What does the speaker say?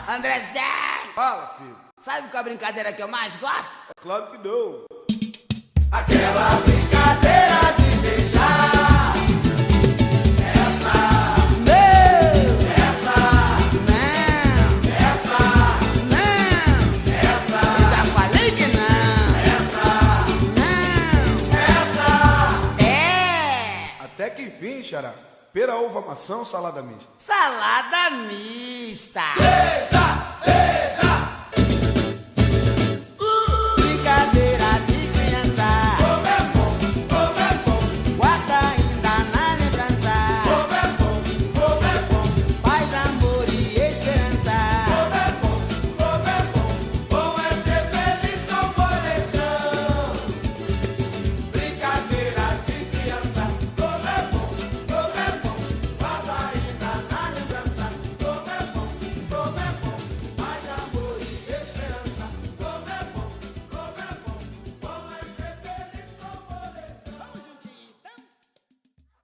Andrezé! Fala, filho. Sabe qual é a brincadeira que eu mais gosto? É claro que não. Aquela brincadeira de beijar. Essa, Não! essa, Não! essa, Não! essa, Eu já falei que não! essa, Não! É! Até que enfim, xará. Pera, uva, maçã ou salada mista? Salada mista! beija.